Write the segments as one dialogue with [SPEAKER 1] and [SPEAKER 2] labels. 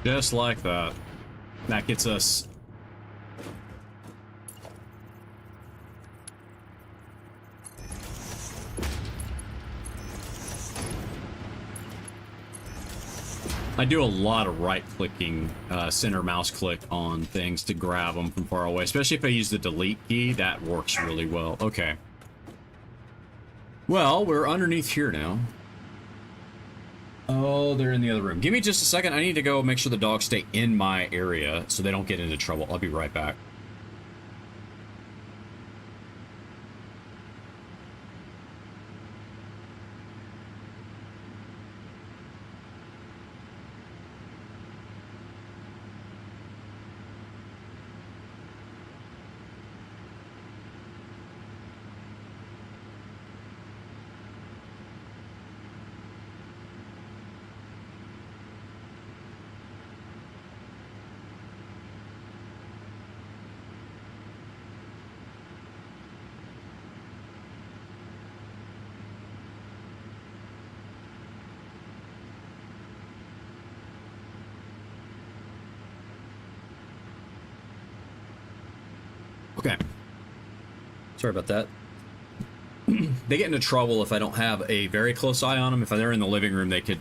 [SPEAKER 1] Just like that. That gets us... I do a lot of right-clicking, center mouse click on things to grab them from far away, especially if I use the delete key. That works really well. Okay. Well, we're underneath here now. Oh, they're in the other room. Give me just a second. I need to go make sure the dogs stay in my area so they don't get into trouble. I'll be right back. Okay. Sorry about that. They get into trouble if I don't have a very close eye on them. If they're in the living room, they could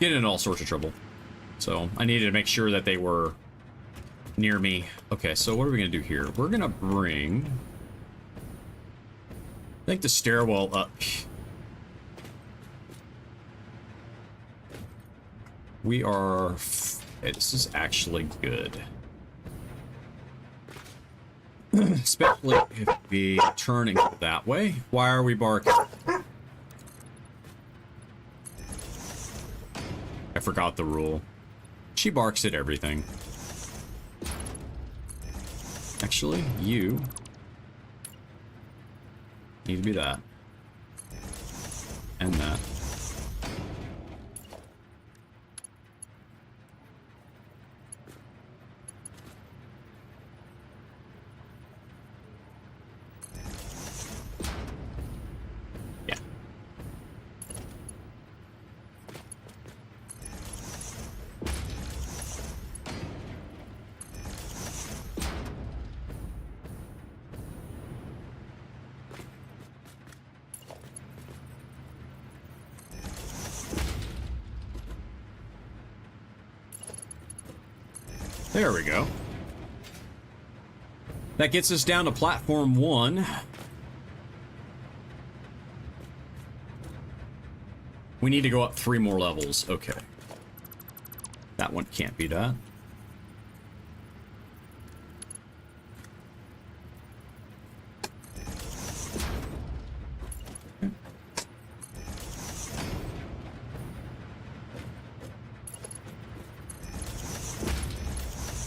[SPEAKER 1] get in all sorts of trouble. So I needed to make sure that they were near me. Okay, so what are we going to do here? We're going to bring... I think the stairwell up. We are... Okay, this is actually good. Especially if we turn and go that way. Why are we barking? I forgot the rule. She barks at everything. Actually, you need to be that. And that. There we go. That gets us down to platform 1. We need to go up 3 more levels. Okay. That one can't be that.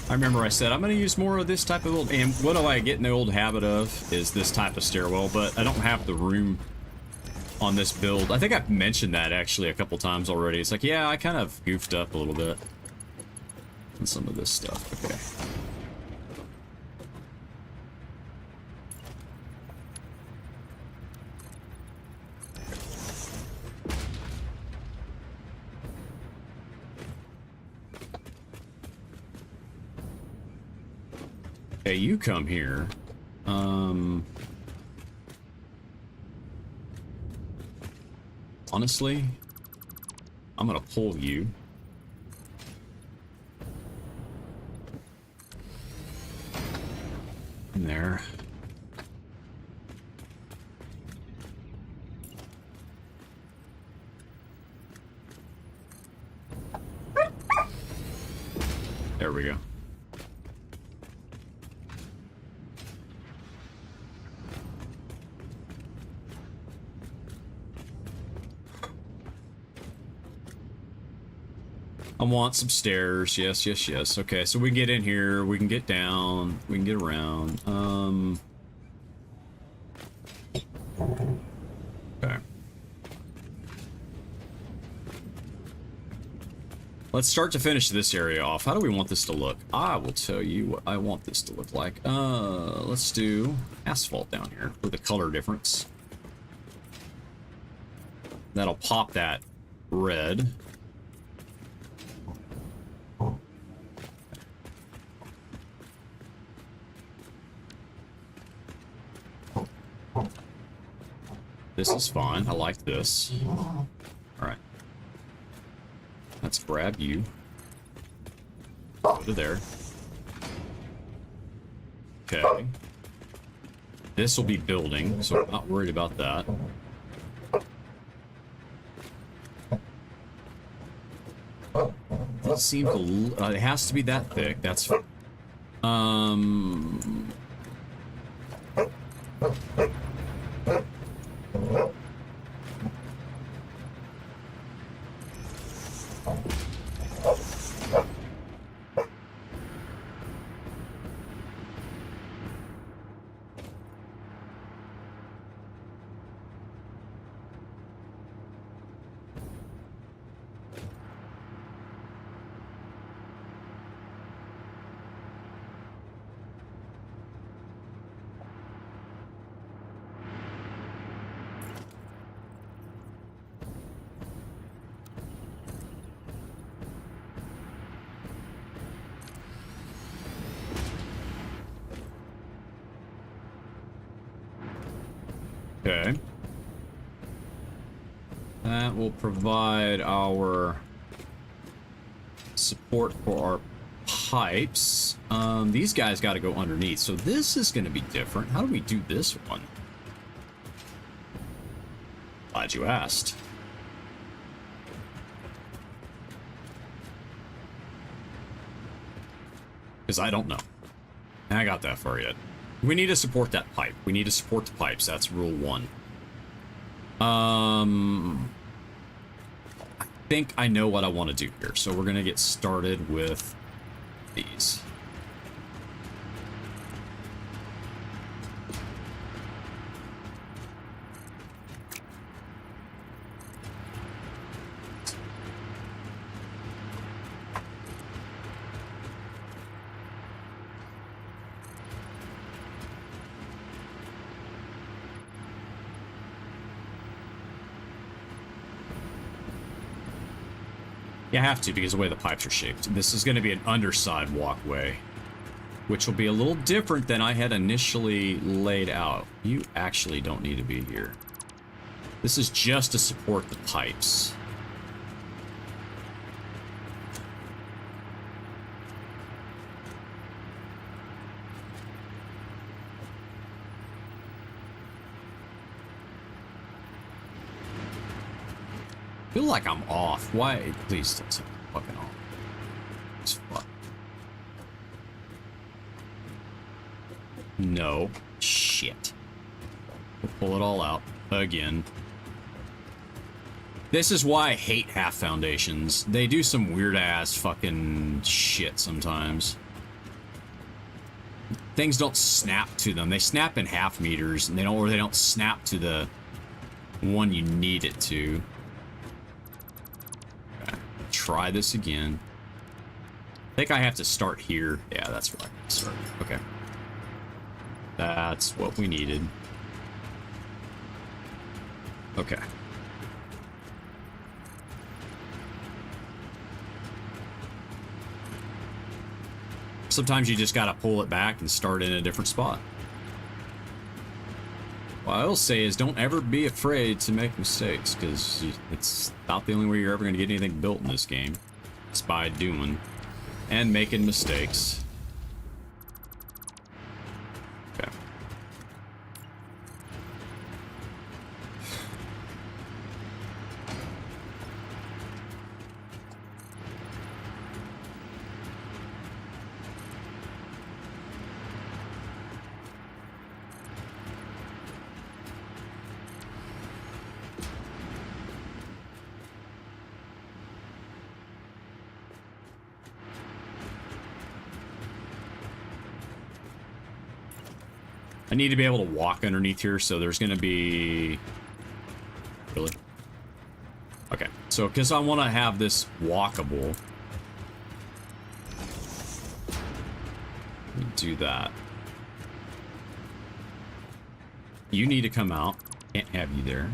[SPEAKER 1] I remember I said, I'm going to use more of this type of old... And what do I get in the old habit of is this type of stairwell, but I don't have the room on this build. I think I've mentioned that actually a couple times already. It's like, yeah, I kind of goofed up a little bit on some of this stuff. Okay. Okay, you come here. Honestly, I'm gonna pull you. In there. There we go. I want some stairs. Yes, yes, yes. Okay, so we can get in here. We can get down. We can get around. Okay. Let's start to finish this area off. How do we want this to look? I will tell you what I want this to look like. Let's do asphalt down here for the color difference. That'll pop that red. This is fine. I like this. Alright. Let's grab you. Go to there. Okay. This will be building, so I'm not worried about that. It seems it has to be that thick. That's okay. That will provide our support for our pipes. These guys got to go underneath, so this is going to be different. How do we do this one? Glad you asked. Because I don't know. I got that far yet. We need to support that pipe. We need to support the pipes. That's rule 1. I think I know what I want to do here. So we're going to get started with these. You have to, because of the way the pipes are shaped. This is going to be an underside walkway, which will be a little different than I had initially laid out. You actually don't need to be here. This is just to support the pipes. I feel like I'm off. Why? Please don't say I'm fucking off. It's fuck. No. Shit. We'll pull it all out again. This is why I hate half foundations. They do some weird ass fucking shit sometimes. Things don't snap to them. They snap in half meters, and they don't snap to the one you need it to. Try this again. I think I have to start here. Yeah, that's where I have to start. Okay. That's what we needed. Okay. Sometimes you just gotta pull it back and start in a different spot. What I will say is don't ever be afraid to make mistakes, because it's not the only way you're ever going to get anything built in this game. It's by doing and making mistakes. Okay. I need to be able to walk underneath here, so there's going to be... Really? Okay, so because I want to have this walkable, let me do that. You need to come out. Can't have you there.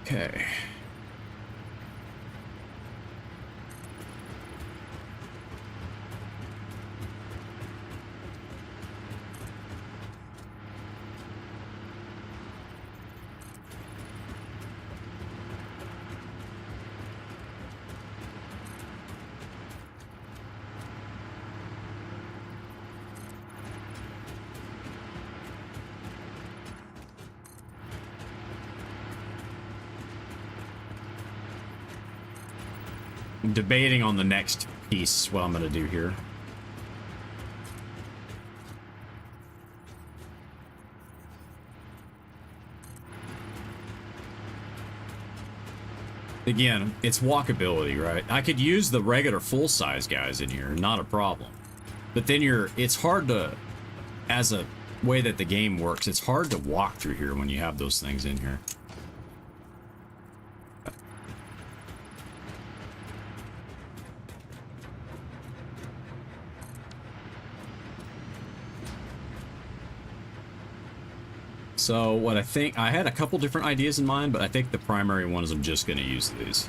[SPEAKER 1] Okay. debating on the next piece, what I'm going to do here. Again, it's walkability, right? I could use the regular full-size guys in here, not a problem. But then it's hard to, as a way that the game works, it's hard to walk through here when you have those things in here. So what I think, I had a couple different ideas in mind, but I think the primary one is I'm just going to use these.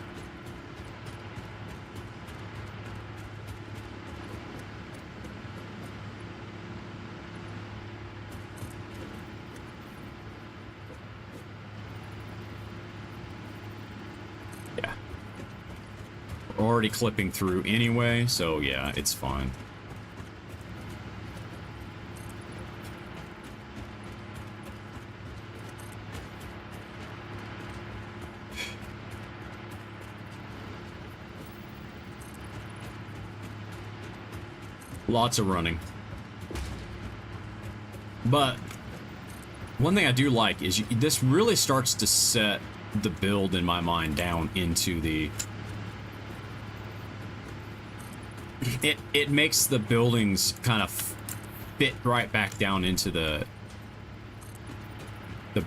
[SPEAKER 1] Yeah. We're already clipping through anyway, so yeah, it's fine. Lots of running. But one thing I do like is this really starts to set the build in my mind down into the... It makes the buildings kind of fit right back down into the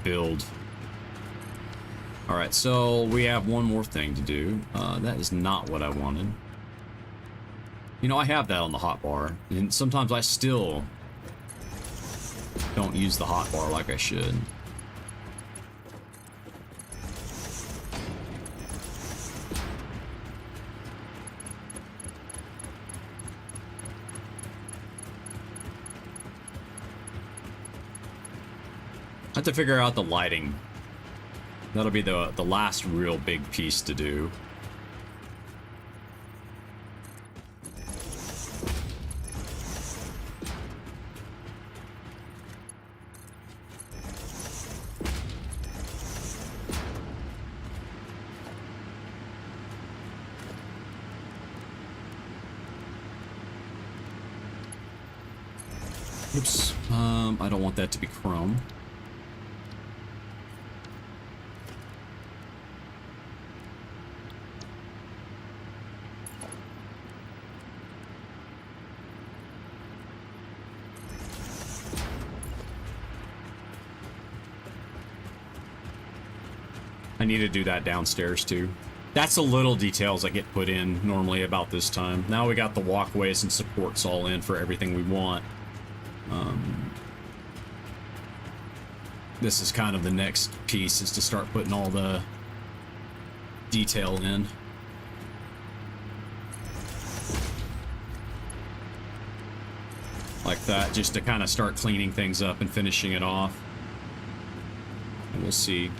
[SPEAKER 1] build. Alright, so we have one more thing to do. That is not what I wanted. You know, I have that on the hotbar, and sometimes I still don't use the hotbar like I should. I have to figure out the lighting. That'll be the last real big piece to do. Oops. I don't want that to be chrome. I need to do that downstairs too. That's the little details that get put in normally about this time. Now we got the walkways and supports all in for everything we want. This is kind of the next piece, is to start putting all the detail in. Like that, just to kind of start cleaning things up and finishing it off. And we'll see.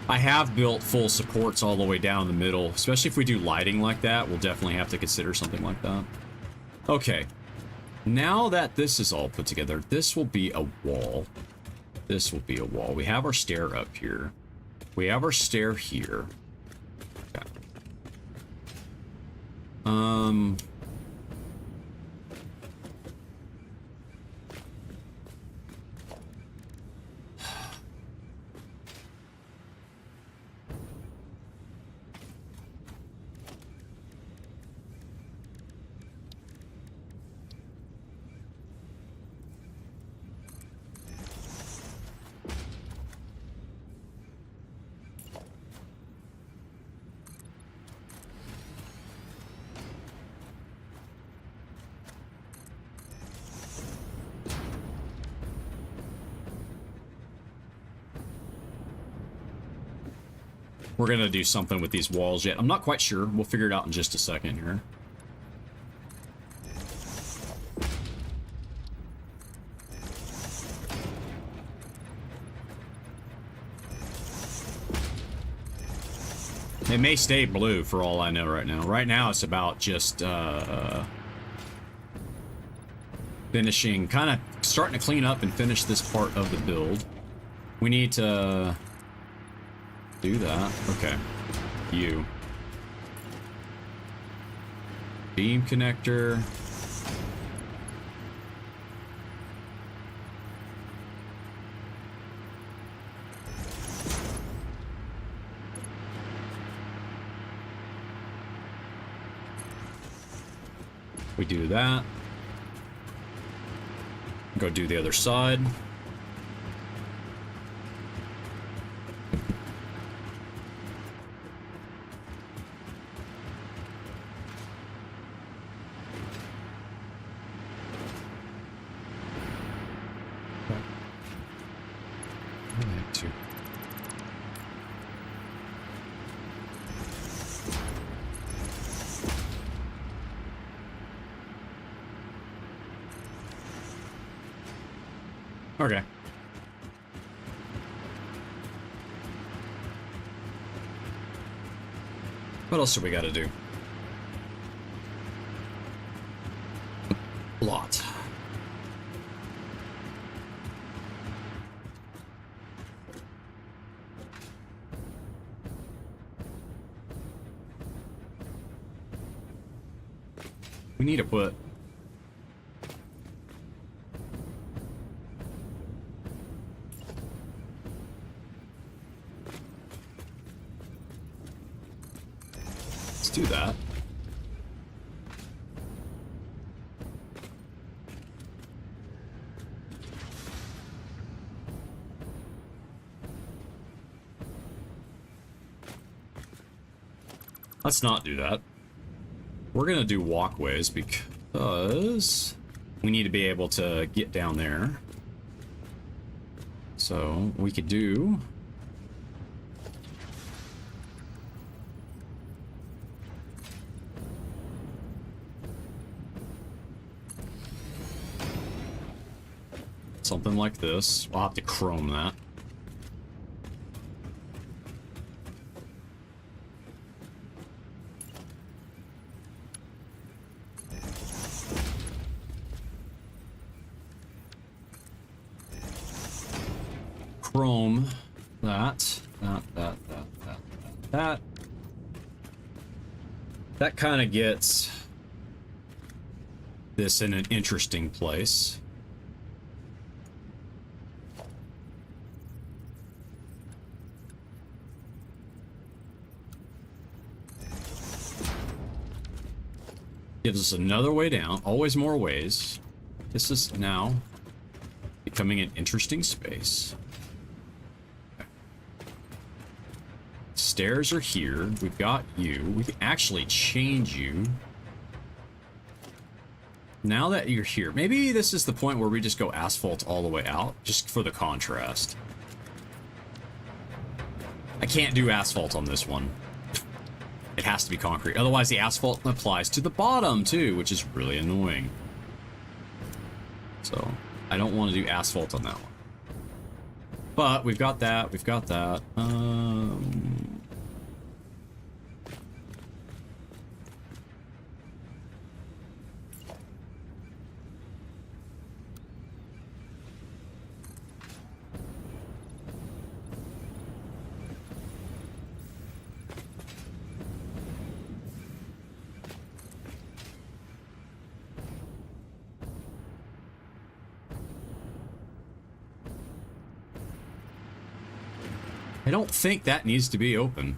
[SPEAKER 1] I have built full supports all the way down the middle, especially if we do lighting like that. We'll definitely have to consider something like that. Okay. Now that this is all put together, this will be a wall. This will be a wall. We have our stair up here. We have our stair here. Okay. We're gonna do something with these walls yet. I'm not quite sure. We'll figure it out in just a second here. It may stay blue for all I know right now. Right now it's about just finishing, kind of starting to clean up and finish this part of the build. We need to do that. Okay. You. Beam connector. We do that. Go do the other side. Okay. What else do we got to do? A lot. We need to put... do that. Let's not do that. We're gonna do walkways because we need to be able to get down there. So we could do... something like this. We'll have to chrome that. Chrome that. That kind of gets this in an interesting place. Gives us another way down. Always more ways. This is now becoming an interesting space. Okay. Stairs are here. We've got you. We can actually change you. Now that you're here, maybe this is the point where we just go asphalt all the way out, just for the contrast. I can't do asphalt on this one. It has to be concrete. Otherwise, the asphalt applies to the bottom, too, which is really annoying. So, I don't want to do asphalt on that one. But, we've got that. We've got that. I don't think that needs to be open.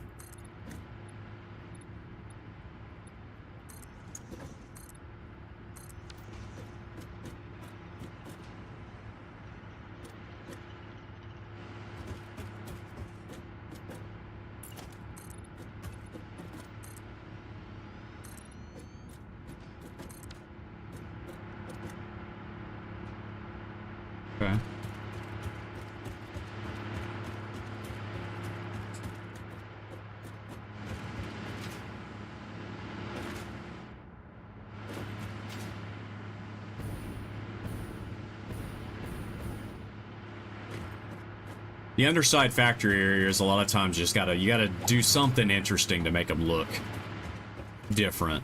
[SPEAKER 1] Okay. The underside factory areas, a lot of times you gotta do something interesting to make them look different.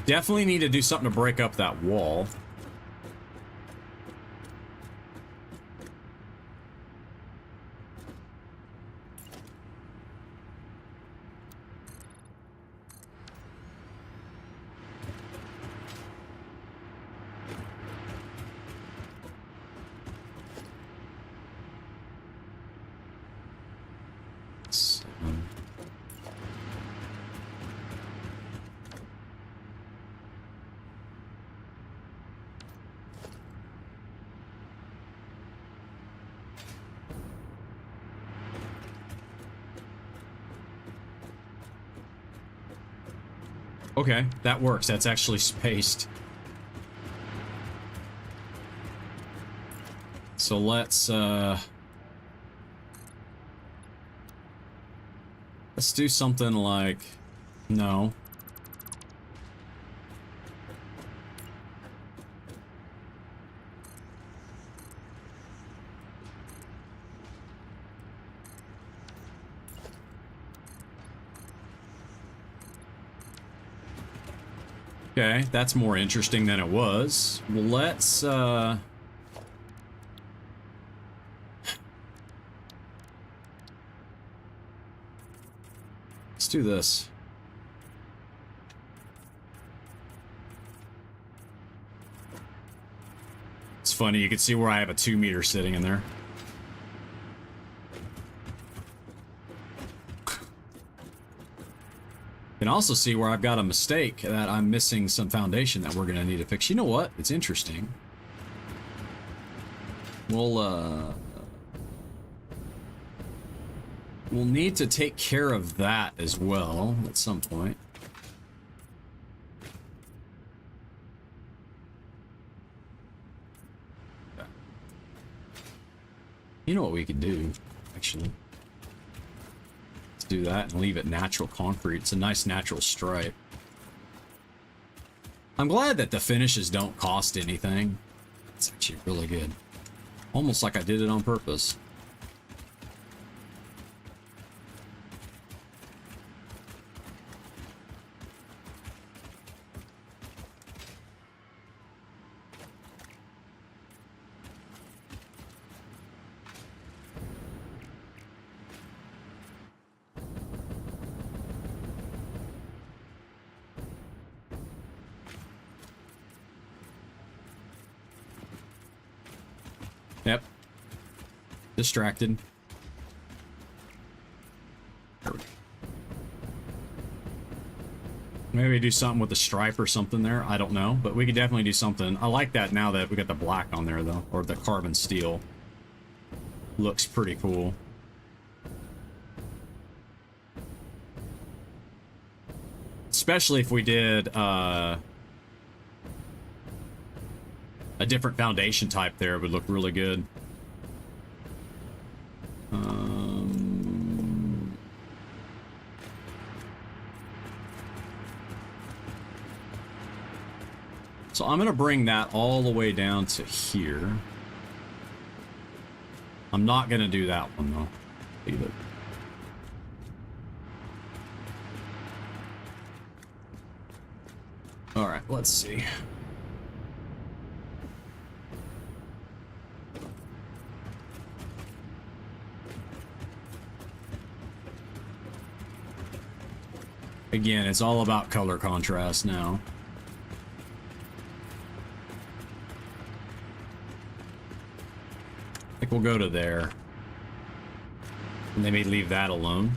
[SPEAKER 1] Definitely need to do something to break up that wall. Okay, that works. That's actually spaced. So let's do something like, no. Okay, that's more interesting than it was. Well, let's do this. It's funny, you can see where I have a 2 meter sitting in there. You can also see where I've got a mistake, that I'm missing some foundation that we're gonna need to fix. You know what? It's interesting. We'll need to take care of that as well at some point. You know what we could do, actually? Let's do that and leave it natural concrete. It's a nice natural stripe. I'm glad that the finishes don't cost anything. It's actually really good. Almost like I did it on purpose. Yep. Distracted. There we go. Maybe do something with the stripe or something there. I don't know, but we could definitely do something. I like that now that we got the black on there, though, or the carbon steel. Looks pretty cool. Especially if we did a different foundation type there, it would look really good. So I'm going to bring that all the way down to here. I'm not going to do that one, though. Leave it. All right, let's see. Again, it's all about color contrast now. I think we'll go to there. And they may leave that alone.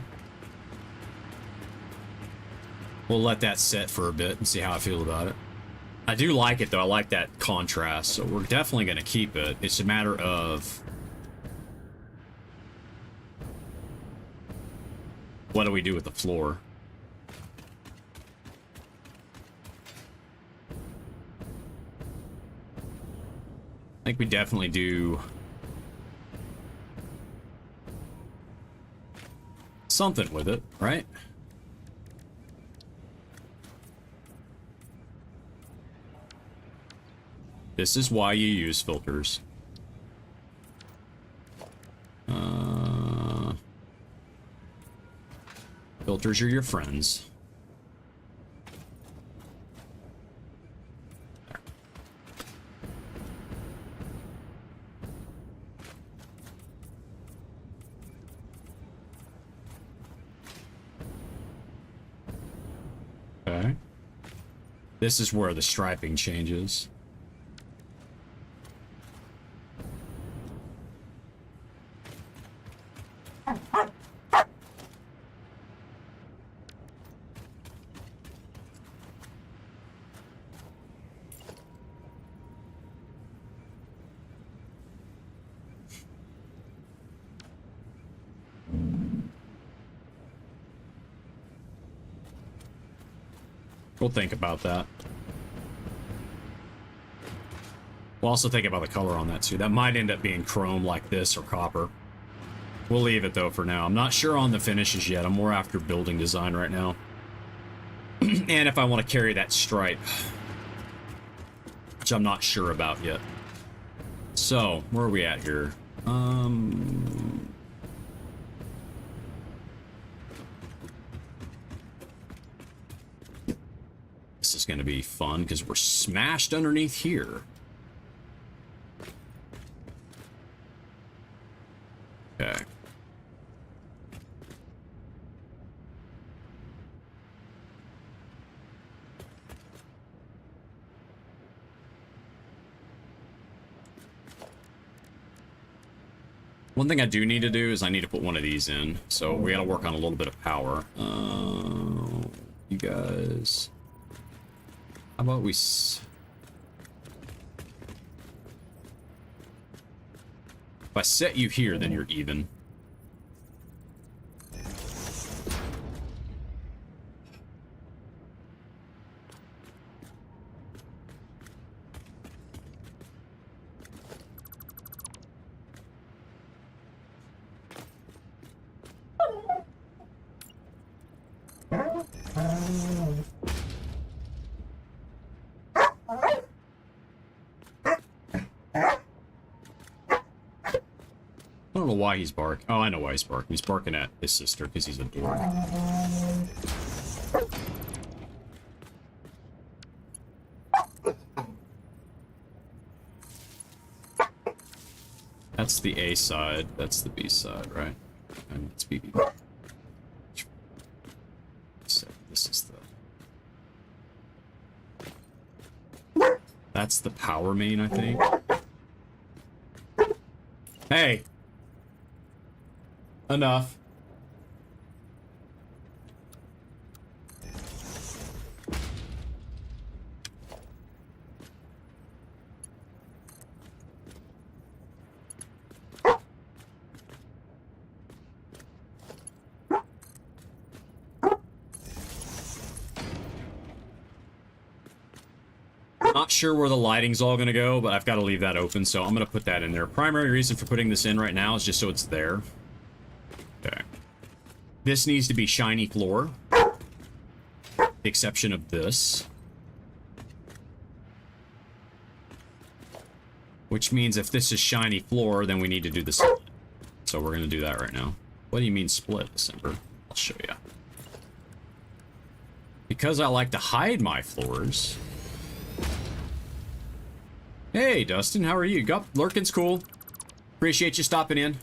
[SPEAKER 1] We'll let that set for a bit and see how I feel about it. I do like it, though. I like that contrast, so we're definitely going to keep it. It's a matter of... what do we do with the floor? I think we definitely do... something with it, right? This is why you use filters. Filters are your friends. Okay. This is where the striping changes. We'll think about that. We'll also think about the color on that too. That might end up being chrome like this or copper. We'll leave it though for now. I'm not sure on the finishes yet. I'm more after building design right now. And if I want to carry that stripe, which I'm not sure about yet. So, where are we at here? This is going to be fun because we're smashed underneath here. Okay. One thing I do need to do is I need to put one of these in. So we got to work on a little bit of power. You guys... How about we... If I set you here, then you're even. I don't know why he's barking. Oh, I know why he's barking. He's barking at his sister because he's a dork. That's the A side. That's the B side, right? And it's B. So this is the... That's the power main, I think. Hey! Enough. Not sure where the lighting's all gonna go, but I've got to leave that open, so I'm gonna put that in there. Primary reason for putting this in right now is just so it's there. Okay. This needs to be shiny floor. The exception of this. Which means if this is shiny floor, then we need to do the split. So we're going to do that right now. What do you mean split, December? I'll show you. Because I like to hide my floors. Hey, Dustin, how are you? Lurkin's cool. Appreciate you stopping in.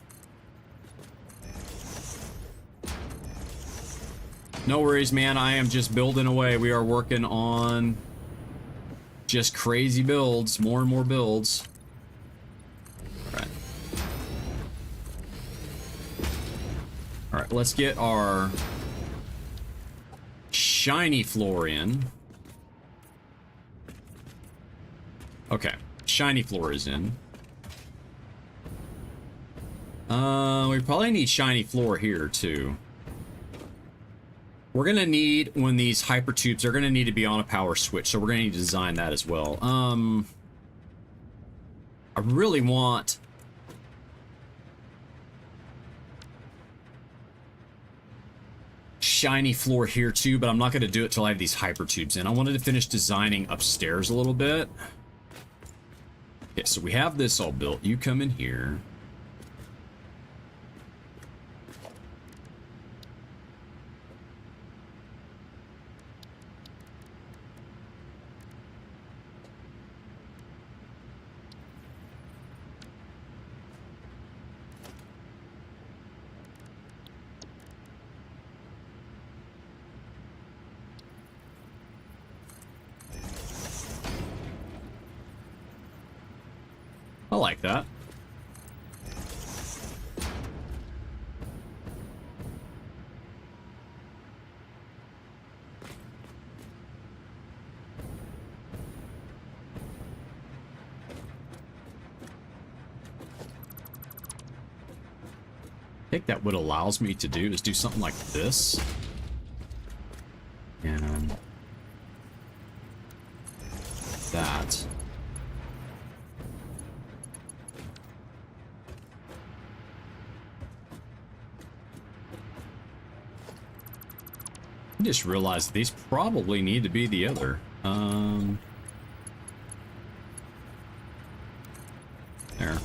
[SPEAKER 1] No worries, man. I am just building away. We are working on just crazy builds. More and more builds. Alright. Alright, let's get our shiny floor in. Okay. Shiny floor is in. We probably need shiny floor here, too. We're going to need, when these hypertubes, they're going to need to be on a power switch, so we're going to need to design that as well. I really want... shiny floor here too, but I'm not going to do it till I have these hypertubes in. I wanted to finish designing upstairs a little bit. Okay, so we have this all built. You come in here. I like that. I think that what allows me to do is do something like this. And just realized these probably need to be the other. There.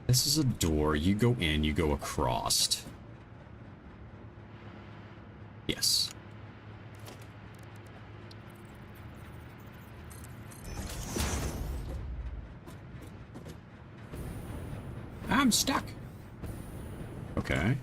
[SPEAKER 1] This is a door. You go in, you go across. Yes. I'm stuck. Okay.